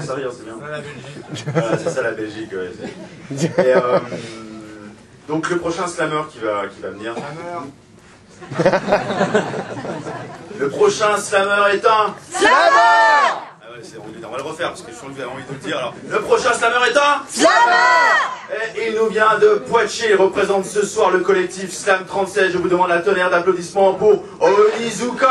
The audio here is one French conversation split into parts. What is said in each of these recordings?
Sérieux, c'est bien. La Belgique. Voilà, c'est ça la Belgique, ouais. Et, donc le prochain slammer qui va venir. Le prochain slammer est un slammer. Ah ouais, on va le refaire parce que je suis envie de le dire. Alors, le prochain slammer est un slammer. Et il nous vient de Poitiers. Il représente ce soir le collectif Slam 37. Je vous demande un tonnerre d'applaudissements pour Onizuka.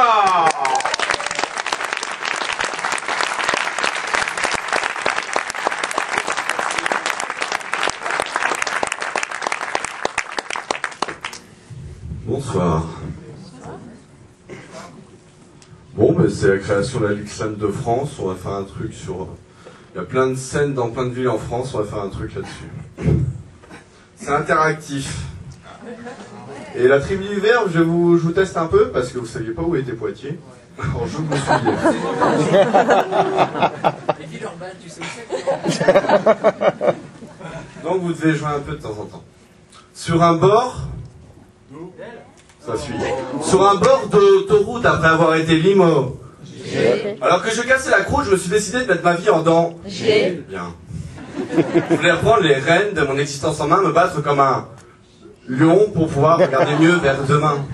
Bonsoir. Bon, ben c'est la création de la Ligue Slam de France. On va faire un truc sur... Il y a plein de scènes dans plein de villes en France. On va faire un truc là-dessus. C'est interactif. Et la tribu du verbe, je vous teste un peu parce que vous ne saviez pas où était Poitiers. Alors je vous suis. Les villes urbaines, tu sais où c'est. Donc vous devez jouer un peu de temps en temps. Sur un bord... Ça suit. Sur un bord d'autoroute après avoir été limo. Alors que je cassais la croûte, je me suis décidé de mettre ma vie en dents. Bien. Je voulais reprendre les rênes de mon existence en main, me battre comme un lion pour pouvoir regarder mieux vers demain.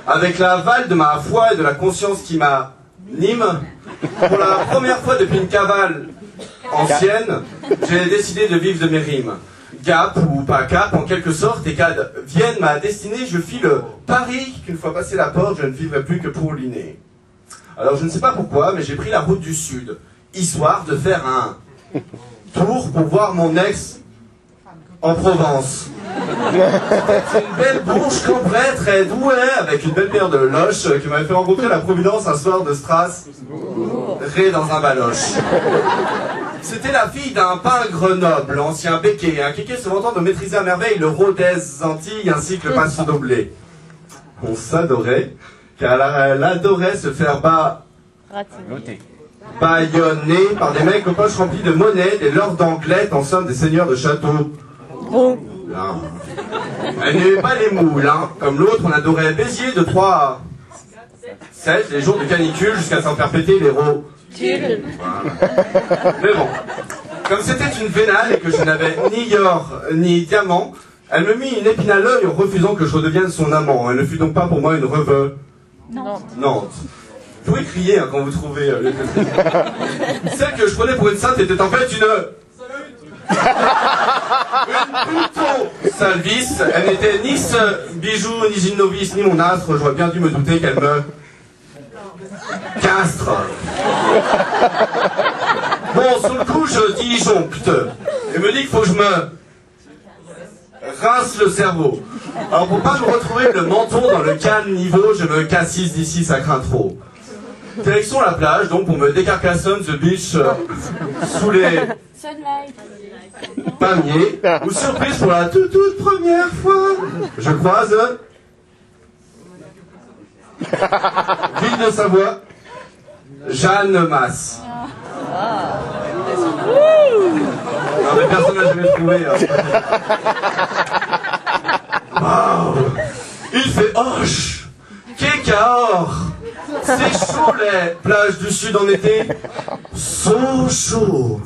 Avec l'aval de ma foi et de la conscience qui m'anime, pour la première fois depuis une cavale ancienne, j'ai décidé de vivre de mes rimes. Gap ou pas cap en quelque sorte, et qu'advienne ma destinée, je fis le pari qu'une fois passé la porte, je ne vivrai plus que pour l'inné. Alors je ne sais pas pourquoi, mais j'ai pris la route du sud, histoire de faire un tour pour voir mon ex en Provence. C'est une belle bourge cambrée, très douée, avec une belle paire de loches qui m'avait fait rencontrer la Providence un soir de Stras, ré dans un baloche. C'était la fille d'un pingre noble, ancien béquet, un kéké se vantant de maîtriser à merveille le Rodez Antilles ainsi que le passe doblé. On s'adorait, car elle adorait se faire bâillonner par des mecs aux poches remplies de monnaie, des lords d'Angleterre, en somme des seigneurs de château. Non. Elle n'aimait pas les moules, hein. Comme l'autre, on adorait Béziers de 3 à 7, les jours de canicule, jusqu'à s'en faire péter les rots. Voilà. Mais bon, comme c'était une vénale et que je n'avais ni or ni diamant, elle me mit une épine à l'œil en refusant que je redevienne son amant. Elle ne fut donc pas pour moi une revenante. Nantes. Vous pouvez crier hein, quand vous trouvez les Celle que je prenais pour une sainte était en fait une plutôt salvis. Elle n'était ni ce bijou, ni une novice, ni mon astre. J'aurais bien dû me douter qu'elle me castre. Bon, sur le coup, je disjoncte. Et me dit qu'il faut que je me rince le cerveau. Alors, pour pas me retrouver le menton dans le calme niveau, je me cassise d'ici, ça craint trop. Direction la plage, donc, pour me décarcassonne the beach sous les palmiers. Ou surprise pour la toute première fois, je croise ville de Savoie, Jeanne Masse. Non mais personne n'a jamais trouvé. Wow. Il fait hoche, kékaor. C'est chaud les plages du sud en été. So chaud.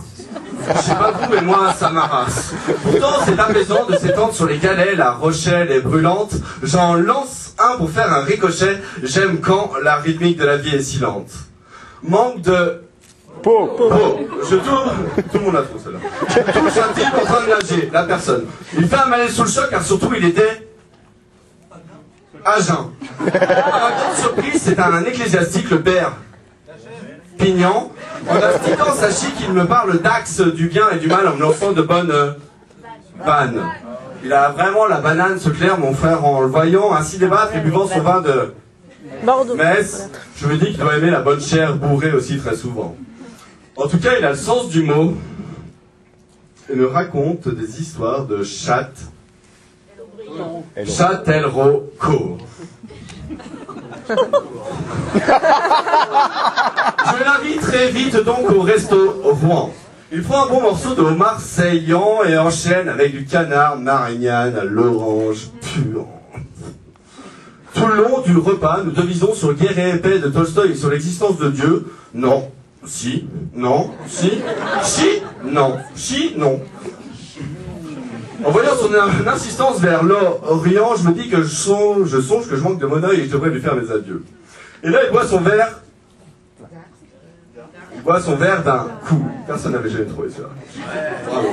Je sais pas vous, mais moi, ça m'arrasse. Pourtant, c'est apaisant de s'étendre sur les galets, la Rochelle est brûlante. J'en lance un pour faire un ricochet. J'aime quand la rythmique de la vie est si lente. Manque de... Je tourne... Tout le monde a trop, celle-là. Je touche un type en train de nager, la personne. Il fait un malaise sous le choc, car surtout, il était... à jeun. À ma grande surprise, c'est un ecclésiastique, le père Pignan. En astiquant sa chic, il me parle d'axe du bien et du mal en me lançant de bonnes vannes. Il a vraiment la banane, ce clair, mon frère, en le voyant ainsi débattre et buvant son vin de Metz. Je me dis qu'il doit aimer la bonne chair bourrée aussi très souvent. En tout cas, il a le sens du mot et me raconte des histoires de Châtellerault-Co. Je l'invite très vite donc au resto au Rouen. Il prend un bon morceau de homard saillant et enchaîne avec du canard marignane à l'orange pur. Tout le long du repas, nous devisons sur le guerrier épais de Tolstoï et sur l'existence de Dieu. Non, Si, non, si, non, non. En voyant son insistance vers l'Orient, je me dis que je songe que je manque de mon œil et je devrais lui faire mes adieux. Et là, il boit son verre. Il boit son verre d'un coup. Personne n'avait jamais trouvé ça. Bravo.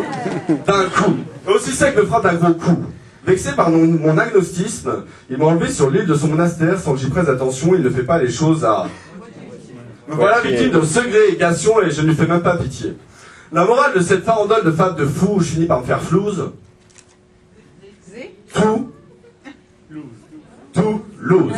D'un coup. Et aussi sec me frappe d'un gros coup. Vexé par mon agnostisme, il m'a enlevé sur l'île de son monastère sans que j'y prête attention. Il ne fait pas les choses à... Me voilà victime de ségrégation et je ne lui fais même pas pitié. La morale de cette farandole de fable de fou, je finis par me faire flouze. Tout lose.